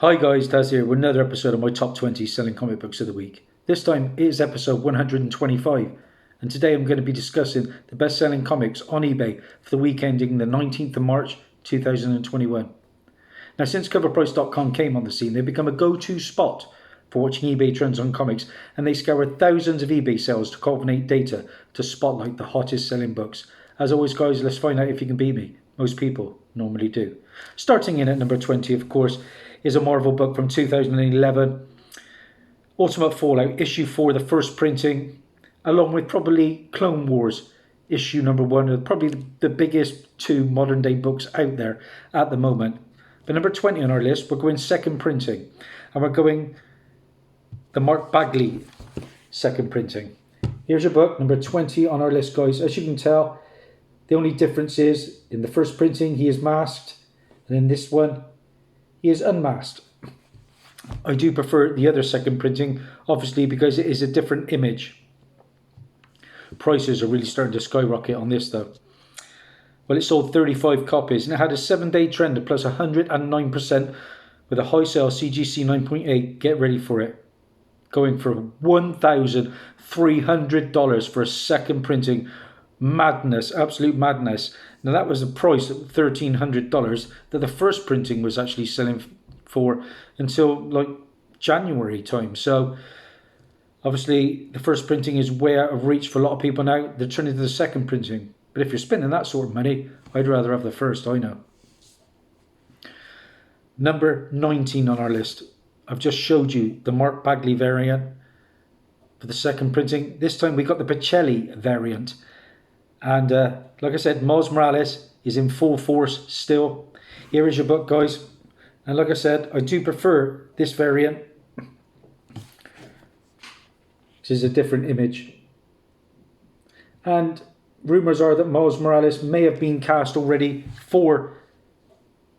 Hi guys, Dazzie here with another episode of my top 20 selling comic books of the week. This time it is episode 125, and today I'm going to be discussing the best selling comics on eBay for the week ending the 19th of March 2021. Now, since coverprice.com came on the scene, they've become a go-to spot for watching eBay trends on comics, and they scour thousands of eBay sales to culminate data to spotlight the hottest selling books. As always guys, let's find out if you can beat me. Most people normally do. Starting in at number 20, of course, is a Marvel book from 2011, Ultimate Fallout, issue 4, the first printing, along with probably Clone Wars, issue number 1, probably the biggest two modern day books out there at the moment. But number 20 on our list, we're going second printing, and we're going the Mark Bagley second printing. Here's your book, number 20 on our list, guys. As you can tell, the only difference is in the first printing he is masked, and in this one he is unmasked. I do prefer the other second printing, obviously, because it is a different image. Prices are really starting to skyrocket on this though. Well, it sold 35 copies and it had a 7-day trend of plus 109% with a high sale CGC 9.8. Get ready for it. Going for $1,300 for a second printing. Madness, absolute madness. Now that was the price at $1,300 that the first printing was actually selling for until like January time. So obviously the first printing is way out of reach for a lot of people now. They're turning to the second printing. But if you're spending that sort of money, I'd rather have the first, I know. Number 19 on our list. I've just showed you the Mark Bagley variant for the second printing. This time we got the Pacelli variant. And like I said, Miles Morales is in full force still. Here is your book, guys. And like I said, I do prefer this variant. This is a different image. And rumours are that Miles Morales may have been cast already for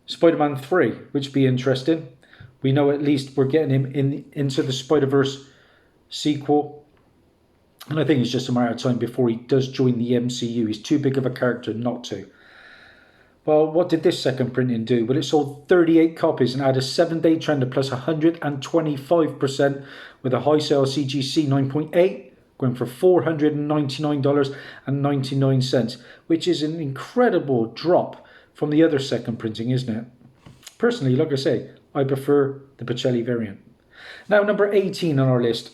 Spider-Man 3, which would be interesting. We know at least we're getting him into the Spider-Verse sequel. And I think it's just a matter of time before he does join the MCU. He's too big of a character not to. Well, what did this second printing do? Well, it sold 38 copies and had a 7-day trend of plus 125% with a high sale CGC 9.8, going for $499.99, which is an incredible drop from the other second printing, isn't it? Personally, like I say, I prefer the Pacelli variant. Now, number 18 on our list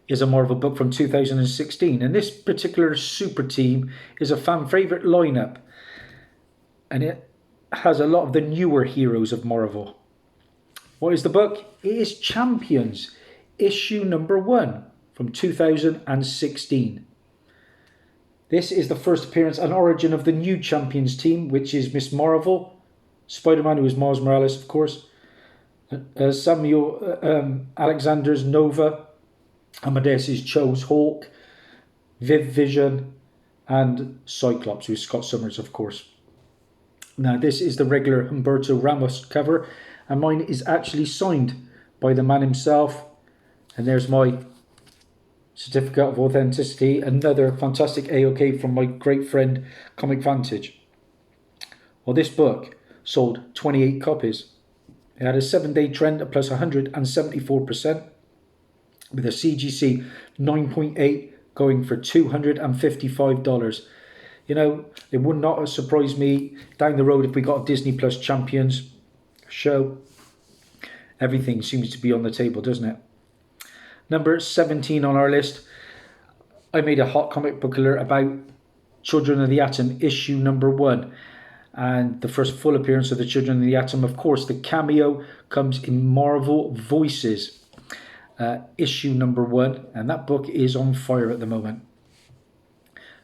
is a Marvel book from 2016, and this particular super team is a fan favourite lineup, and it has a lot of the newer heroes of Marvel. What is the book? It is Champions, issue number 1 from 2016. This is the first appearance and origin of the new Champions team, which is Miss Marvel, Spider-Man, who is Miles Morales, of course, Samuel Alexander's Nova, Amadeus' Cho's Hawk, Viv Vision, and Cyclops, who's Scott Summers, of course. Now, this is the regular Humberto Ramos cover, and mine is actually signed by the man himself. And there's my certificate of authenticity, another fantastic AOK from my great friend Comic Vantage. Well, this book sold 28 copies. It had a 7-day trend of plus 174%. with a CGC 9.8 going for $255. You know, it would not have surprised me down the road if we got a Disney Plus Champions show. Everything seems to be on the table, doesn't it? Number 17 on our list. I made a hot comic book alert about Children of the Atom issue number 1. And the first full appearance of the Children of the Atom, of course, the cameo comes in Marvel Voices. Issue number 1, and that book is on fire at the moment.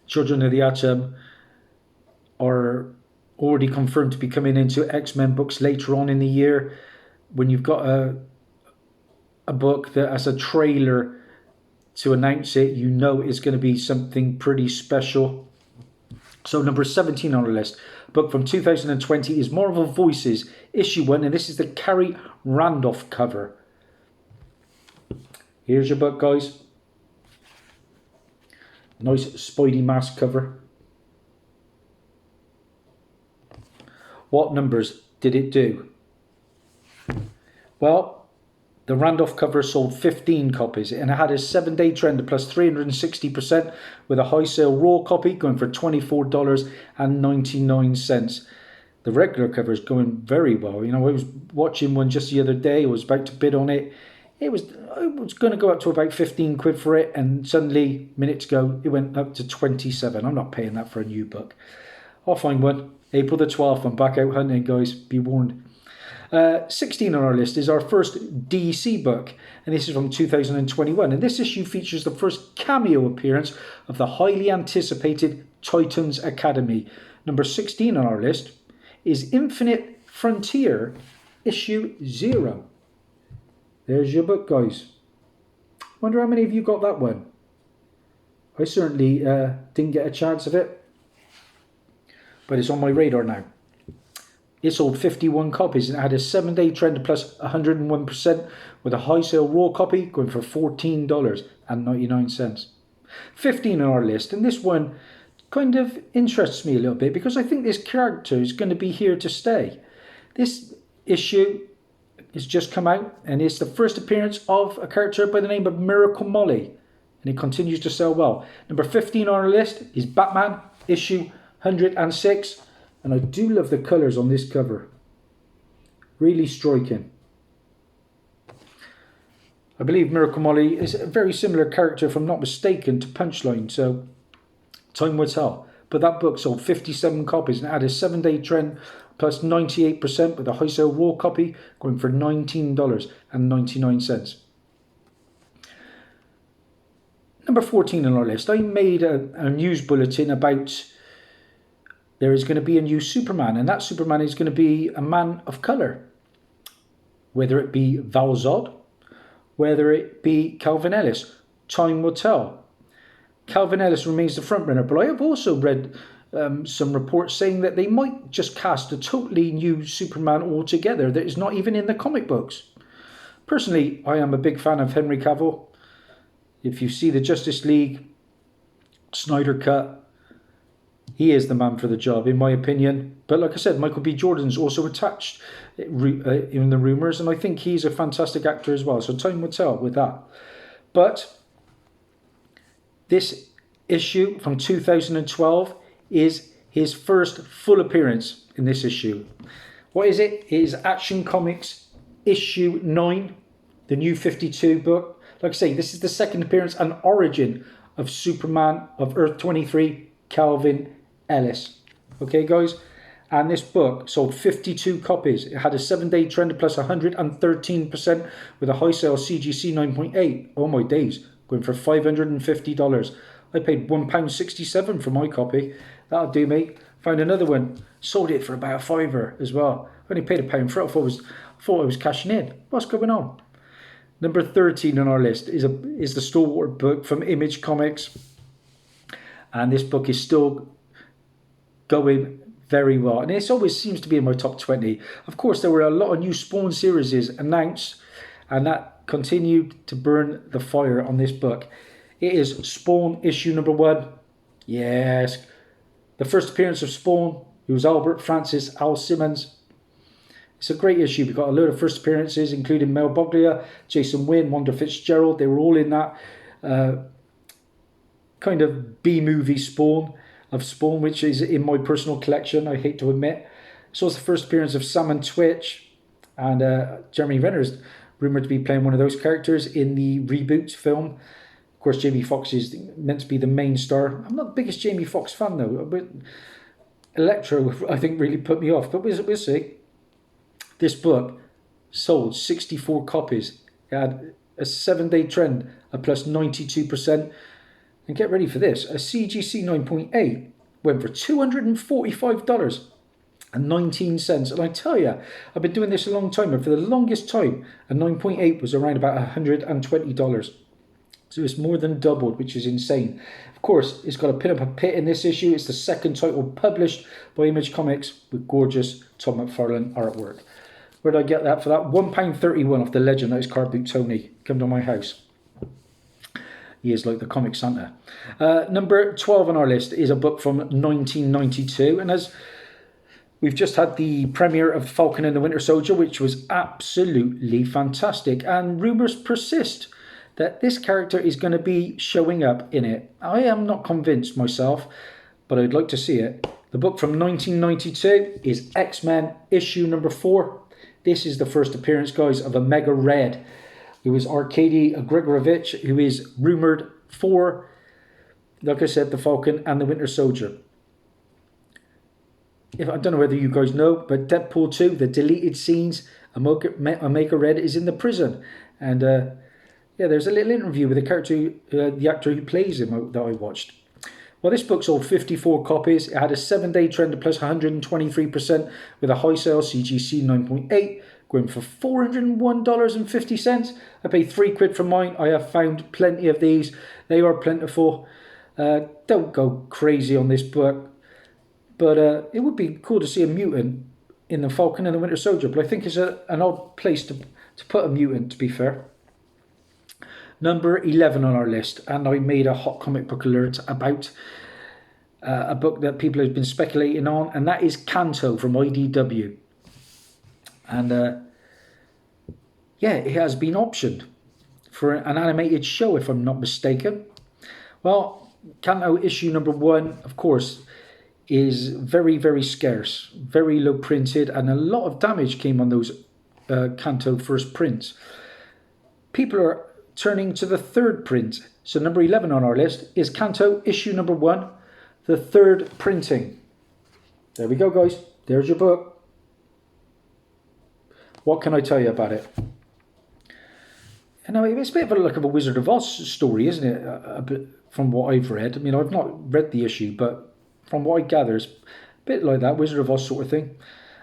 Children of the Atom are already confirmed to be coming into X-Men books later on in the year. When you've got a book that has a trailer to announce it, you know it's going to be something pretty special. So number 17 on our list, book from 2020, is Marvel Voices issue 1, and this is the Carrie Randolph cover. Here's your book, guys. Nice Spidey mask cover. What numbers did it do? Well, the Randolph cover sold 15 copies and it had a 7-day trend of plus 360% with a high sale raw copy going for $24.99. The regular cover is going very well. You know, I was watching one just the other day. I was about to bid on it. I was going to go up to about 15 quid for it, and suddenly, minutes ago, it went up to 27. I'm not paying that for a new book. I'll find one. April the 12th, I'm back out hunting, guys. Be warned. 16 on our list is our first DC book, and this is from 2021. And this issue features the first cameo appearance of the highly anticipated Titans Academy. Number 16 on our list is Infinite Frontier, issue 0. There's your book, guys. Wonder how many of you got that one. I certainly didn't get a chance of it, but it's on my radar now. It sold 51 copies and it had a 7-day trend plus 101% with a high sale raw copy going for $14.99. 15 on our list, and this one kind of interests me a little bit because I think this character is going to be here to stay. This issue has just come out and it's the first appearance of a character by the name of Miracle Molly, and it continues to sell well. Number 15 on our list is Batman, issue 106. And I do love the colours on this cover. Really striking. I believe Miracle Molly is a very similar character, if I'm not mistaken, to Punchline. So time will tell. But that book sold 57 copies and had a 7-day trend plus 98% with a high sale raw copy going for $19.99. Number 14 on our list. I made a news bulletin about there is going to be a new Superman, and that Superman is going to be a man of colour. Whether it be Val Zod, whether it be Calvin Ellis, time will tell. Calvin Ellis remains the frontrunner, but I have also read some reports saying that they might just cast a totally new Superman altogether that is not even in the comic books. Personally, I am a big fan of Henry Cavill. If you see the Justice League Snyder Cut, he is the man for the job, in my opinion. But like I said, Michael B. Jordan's also attached in the rumours, and I think he's a fantastic actor as well. So time will tell with that. But this issue from 2012 is his first full appearance in this issue. What is it? It is Action Comics issue 9, the new 52 book. Like I say, this is the second appearance and origin of Superman of Earth 23, Calvin Ellis. Okay, guys, and this book sold 52 copies. It had a 7-day trend plus 113% with a high sale CGC 9.8. Oh my days, going for $550. I paid £1.67 for my copy. That'll do, mate. Found another one, sold it for about a $5 as well. I only paid £1 for it. I thought I was cashing in. What's going on? Number 13 on our list is the stalwart book from Image Comics, and this book is still going very well, and this always seems to be in my top 20. Of course, there were a lot of new Spawn series announced, and that continued to burn the fire on this book. It is Spawn issue number 1. Yes, the first appearance of Spawn. It was Albert Francis Al Simmons. It's a great issue. We've got a load of first appearances, including Mel Boglia, Jason Wynn, Wanda Fitzgerald. They were all in that kind of B-movie Spawn, which is in my personal collection, I hate to admit. So it's the first appearance of Sam and Twitch, and Jeremy Renner is rumoured to be playing one of those characters in the reboot film. Of course, Jamie Foxx is meant to be the main star. I'm not the biggest Jamie Foxx fan, though. But Electro, I think, really put me off, but we'll see. This book sold 64 copies. It had a 7-day trend of plus 92%. And get ready for this, a CGC 9.8 went for $245.19. And I tell you, I've been doing this a long time, and for the longest time, a 9.8 was around about $120. So it's more than doubled, which is insane. Of course, it's got a pin up a pit in this issue. It's the second title published by Image Comics with gorgeous Tom McFarlane artwork. Where did I get that for that? £1.31 off the Legend. That is Car Boot Tony. Come to my house. He is like the comic Santa. Number 12 on our list is a book from 1992. And as We've just had the premiere of Falcon and the Winter Soldier, which was absolutely fantastic. And rumours persist that this character is going to be showing up in it. I am not convinced myself, but I'd like to see it. The book from 1992 is X-Men issue number 4. This is the first appearance, guys, of Omega Red. It was Arkady Grigorovich, who is rumoured for, like I said, the Falcon and the Winter Soldier. I don't know whether you guys know, but Deadpool 2, the deleted scenes, Omega Red is in the prison. And yeah, there's a little interview with the character, the actor who plays him that I watched. Well, this book sold 54 copies. It had a 7-day trend of plus 123% with a high sale CGC 9.8, going for $401.50. I paid £3 for mine. I have found plenty of these. They are plentiful. Don't go crazy on this book. But it would be cool to see a mutant in the Falcon and the Winter Soldier. But I think it's an odd place to put a mutant, to be fair. Number 11 on our list, and I made a hot comic book alert about a book that people have been speculating on, and that is Kanto from IDW. And yeah, it has been optioned for an animated show, if I'm not mistaken. Well, Kanto issue number 1, of course, is very, very scarce, very low printed, and a lot of damage came on those Kanto first prints. People are turning to the 3rd print. So number 11 on our list is Kanto issue number 1, the 3rd printing. There we go, guys. There's your book. What can I tell you about it? You know, it's a bit of a a Wizard of Oz story, isn't it? A bit from what I've read. I mean, I've not read the issue, but from what I gather, it's a bit like that, Wizard of Oz sort of thing.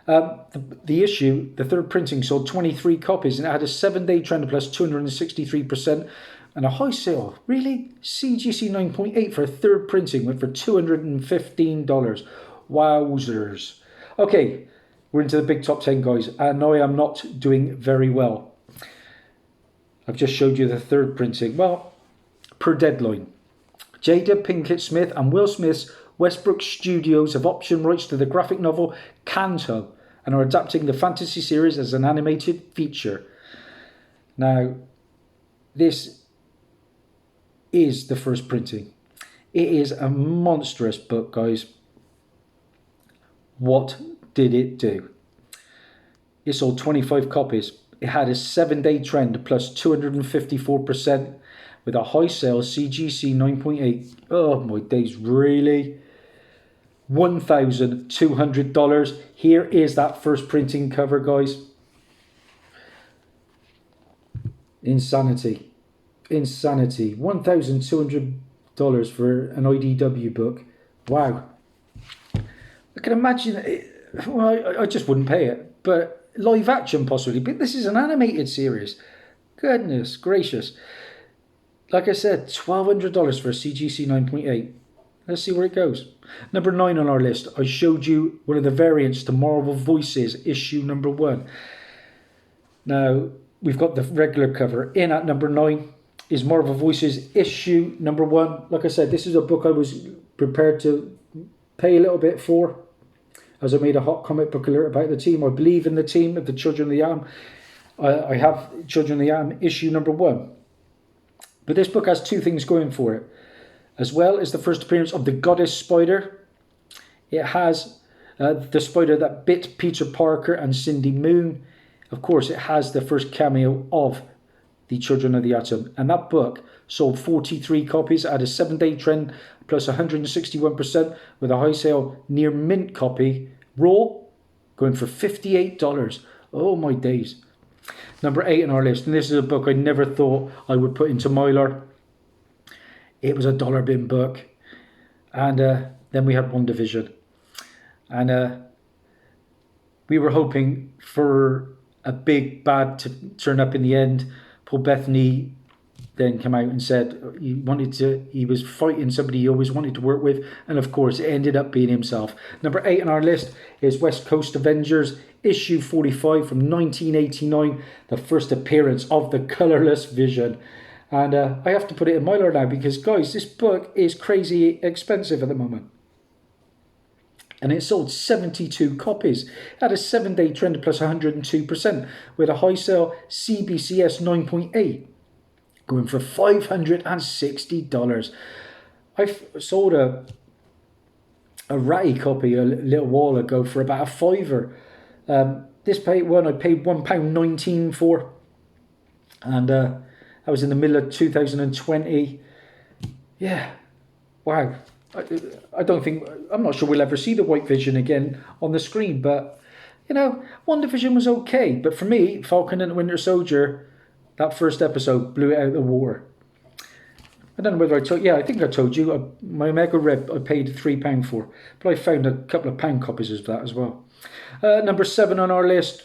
The issue, the 3rd printing, sold 23 copies and it had a 7-day trend plus 263% and a high sale. Really? CGC 9.8 for a 3rd printing went for $215. Wowzers. Okay, we're into the big top 10, guys, and I am not doing very well. I've just showed you the 3rd printing. Well, per Deadline, Jada Pinkett Smith and Will Smith's Westbrook Studios have optioned rights to the graphic novel Kanto and are adapting the fantasy series as an animated feature. Now, this is the 1st printing. It is a monstrous book, guys. What did it do? It sold 25 copies. It had a 7-day trend plus 254% with a high sale CGC 9.8. Oh my days, really? $1,200. Here is that 1st printing cover, guys. Insanity. $1,200 for an IDW book. Wow. I can imagine it. Well, I just wouldn't pay it, but live action possibly. But this is an animated series. Goodness gracious. Like I said, $1,200 for a CGC 9.8. Let's see where it goes. Number 9 on our list. I showed you one of the variants to Marvel Voices issue number 1. Now, we've got the regular cover. In at number 9 is Marvel Voices issue number 1. Like I said, this is a book I was prepared to pay a little bit for, as I made a hot comic book alert about the team. I believe in the team of the Children of the Atom. I have Children of the Atom issue number 1. But this book has 2 things going for it. As well as the 1st appearance of the Goddess Spider. It has the spider that bit Peter Parker and Cindy Moon. Of course, it has the 1st cameo of the Children of the Atom. And that book sold 43 copies at a 7-day trend plus 161% with a high sale near mint copy. Raw, going for $58. Oh my days. Number 8 on our list. And this is a book I never thought I would put into Mylar. It was a dollar bin book. And then we had WandaVision. And we were hoping for a big bad to turn up in the end. Paul Bettany then came out and said he was fighting somebody he always wanted to work with. And of course, it ended up being himself. Number 8 on our list is West Coast Avengers, issue 45 from 1989. The 1st appearance of the colourless Vision. And I have to put it in Mylar now because, guys, this book is crazy expensive at the moment. and it sold 72 copies. It had a 7-day trend of plus 102%, with a high sale CBCS 9.8 going for $560. I sold a ratty copy a little while ago for about a fiver. This one I paid £1.19 for, and I was in the middle of 2020. Yeah, wow. I'm not sure we'll ever see the White Vision again on the screen, but you know, WandaVision was okay. But for me, Falcon and the Winter Soldier, that first episode blew it out of the water. I don't know whether I told you. Yeah, I think I told you. My Mega Rip I paid £3 for, but I found a couple of pound copies of that as well. Number 7 on our list.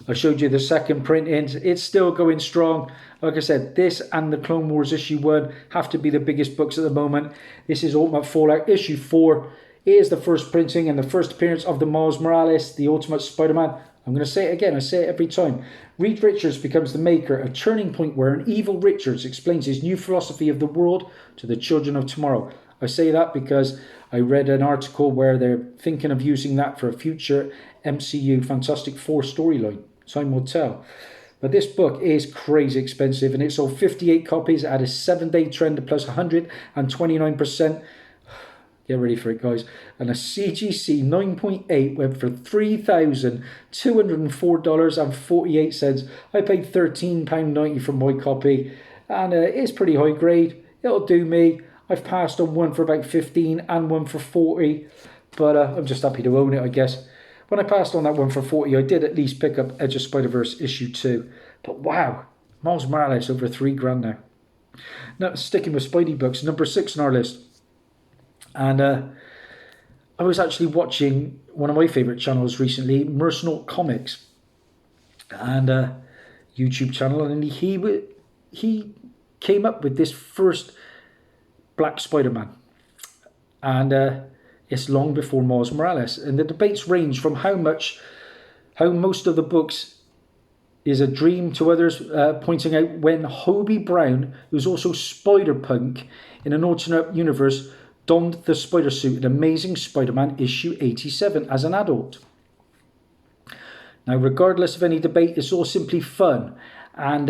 I showed you the second print in. It's still going strong. Like I said, this and the Clone Wars issue 1 have to be the biggest books at the moment. This is Ultimate Fallout issue 4. It is the first printing and the first appearance of the Miles Morales, the Ultimate Spider-Man. I'm going to say it again. I say it every time. Reed Richards becomes the maker, a turning point where an evil Richards explains his new philosophy of the world to the children of tomorrow. I say that because I read an article where they're thinking of using that for a future MCU Fantastic Four storyline. Time will tell. But this book is crazy expensive, and it sold 58 copies at a 7-day trend of plus 129%. Get ready for it, guys. And a CGC 9.8 went for $3,204.48. I paid £13.90 for my copy, and it's pretty high grade. It'll do me. I've passed on one for about 15 and one for 40, but I'm just happy to own it, I guess. When I passed on that one for 40, I did at least pick up Edge of Spider-Verse issue 2. But wow, Miles Morales over $3,000 now. Now, sticking with Spidey books, number 6 on our list. And I was actually watching one of my favourite channels recently, Mercenal Comics, and YouTube channel, and he came up with this first Black Spider-Man. And it's long before Miles Morales, and the debates range from how most of the books is a dream to others pointing out when Hobie Brown, who's also Spider-Punk in an alternate universe, donned the spider suit in Amazing Spider-Man issue 87 as an adult. Now, regardless of any debate, it's all simply fun, and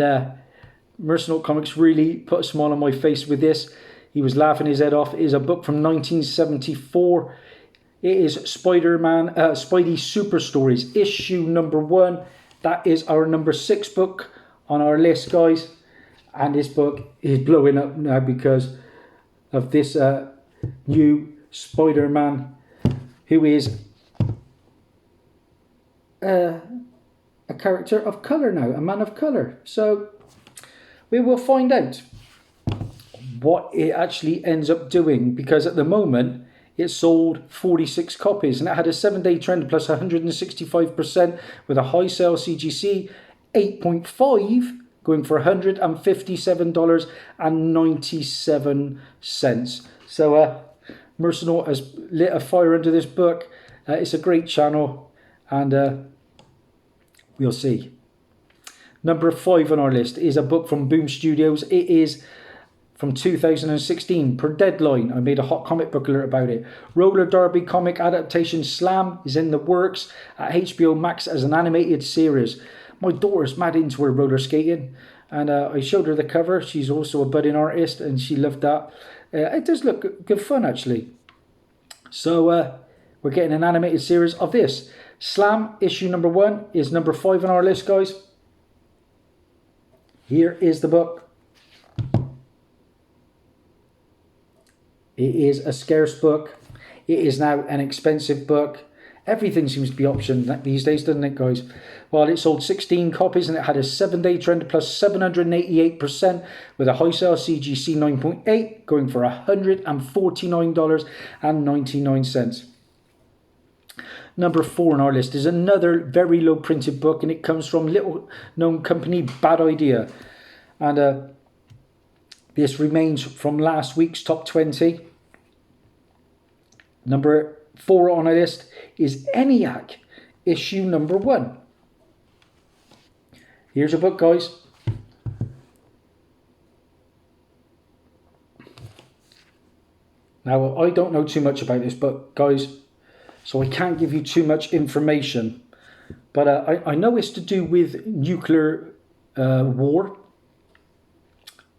Mercenal Comics really put a smile on my face with this. He was laughing his head off. It is a book from 1974. It is Spidey Super Stories, issue number 1. That is our number 6 book on our list, guys. And this book is blowing up now because of this new Spider-Man, who is a character of colour now, a man of colour. So we will find out what it actually ends up doing, because at the moment it sold 46 copies and it had a 7-day trend plus 165% with a high sale CGC 8.5 going for $157.97. So Mercenal has lit a fire under this book. It's a great channel, and we'll see. Number 5 on our list is a book from Boom Studios. It is from 2016, per deadline. I made a hot comic book alert about it. Roller derby comic adaptation Slam is in the works at HBO Max as an animated series. My daughter's mad into her roller skating, and I showed her the cover. She's also a budding artist, and she loved that. It does look good fun, actually. So we're getting an animated series of this. Slam issue number 1 is number 5 on our list, guys. Here is the book. It is a scarce book. It is now an expensive book. Everything seems to be optioned these days, doesn't it, guys? Well, it sold 16 copies and it had a 7-day trend plus 788% with a high sale CGC 9.8 going for $149.99. Number 4 on our list is another very low printed book, and it comes from little known company Bad Idea. And this remains from last week's top 20. Number 4 on our list is ENIAC, issue number 1. Here's a book, guys. Now, I don't know too much about this book, guys. so I can't give you too much information. But I know it's to do with nuclear war,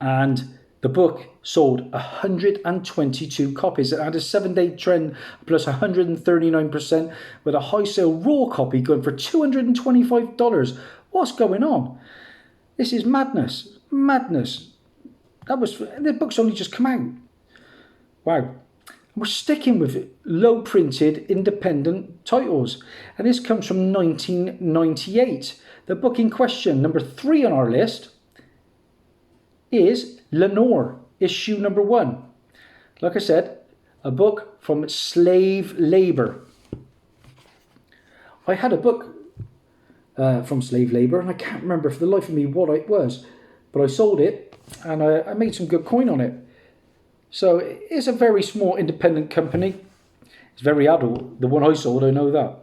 and the book sold 122 copies. It had a 7-day trend plus 139%, with a high sale raw copy going for $225. What's going on? This is madness. Madness. The book's only just come out. Wow. We're sticking with low printed independent titles, and this comes from 1998. The book in question, number 3 on our list, is Lenore, issue number 1. Like I said, a book from slave labour. I had a book from slave labour, and I can't remember for the life of me what it was, but I sold it and I made some good coin on it. So it's a very small independent company. It's very adult. The one I sold, I know that.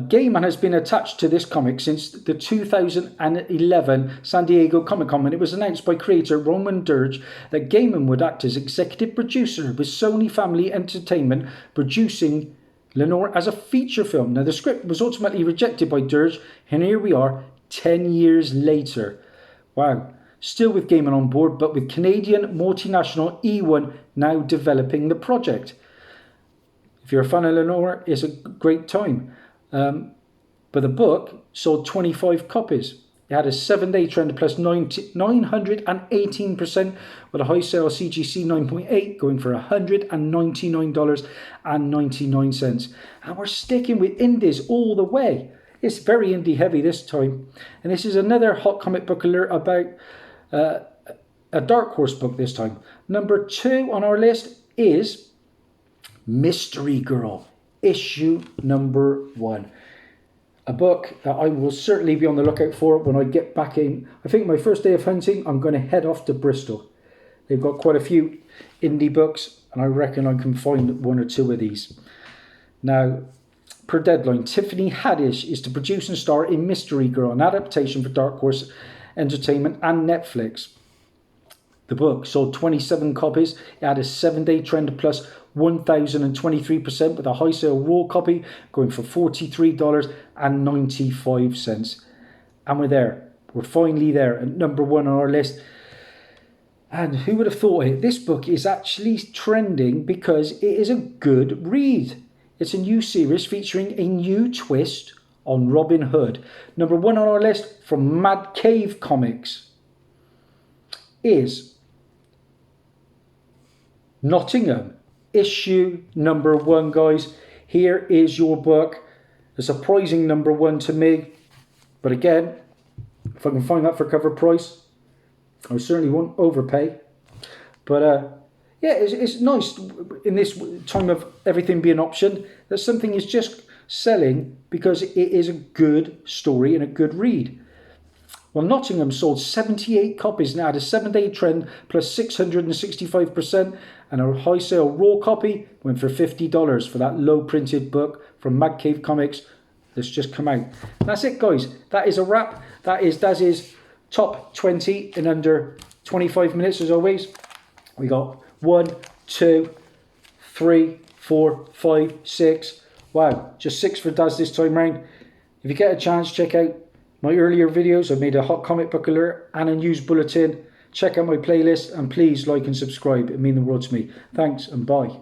Gaiman has been attached to this comic since the 2011 San Diego Comic-Con, and it was announced by creator Roman Dirge that Gaiman would act as executive producer, with Sony Family Entertainment producing Lenore as a feature film. Now, the script was ultimately rejected by Dirge, and here we are 10 years later. Wow. Still with Gaiman on board, but with Canadian multinational E1 now developing the project. If you're a fan of Lenore, it's a great time. But the book sold 25 copies. It had a 7-day trend plus 918%, with a high sale CGC 9.8 going for $199.99. And we're sticking with indies all the way. It's very indie heavy this time. And this is another hot comic book alert about a Dark Horse book this time. Number 2 on our list is Mystery Girl, issue number 1. A book that I will certainly be on the lookout for when I get back in. I think my first day of hunting, I'm going to head off to Bristol. They've got quite a few indie books, and I reckon I can find 1 or 2 of these. Now, per deadline, Tiffany Haddish is to produce and star in Mystery Girl, an adaptation for Dark Horse Entertainment and Netflix. The book sold 27 copies. It had a 7-day trend plus 1,023%, with a high sale raw copy going for $43.95. And we're there. We're finally there at number 1 on our list. And who would have thought it? This book is actually trending because it is a good read. It's a new series featuring a new twist on Robin Hood. Number 1 on our list from Mad Cave Comics is Nottingham, issue number 1, guys. Here is your book. A surprising number 1 to me. But again, if I can find that for cover price, I certainly won't overpay. But yeah, it's nice in this time of everything being option that something is just selling because it is a good story and a good read. Well, Nottingham sold 78 copies and had a 7-day trend plus 665%, and a high sale raw copy went for $50 for that low printed book from Mad Cave Comics that's just come out. And that's it, guys. That is a wrap. That is Dazzie's top 20 in under 25 minutes, as always. We got 1, 2, 3, 4, 5, 6. Wow, just 6 for Daz this time round. If you get a chance, check out my earlier videos. I made a hot comic book alert and a news bulletin. Check out my playlist, and please like and subscribe. It means the world to me. Thanks and bye.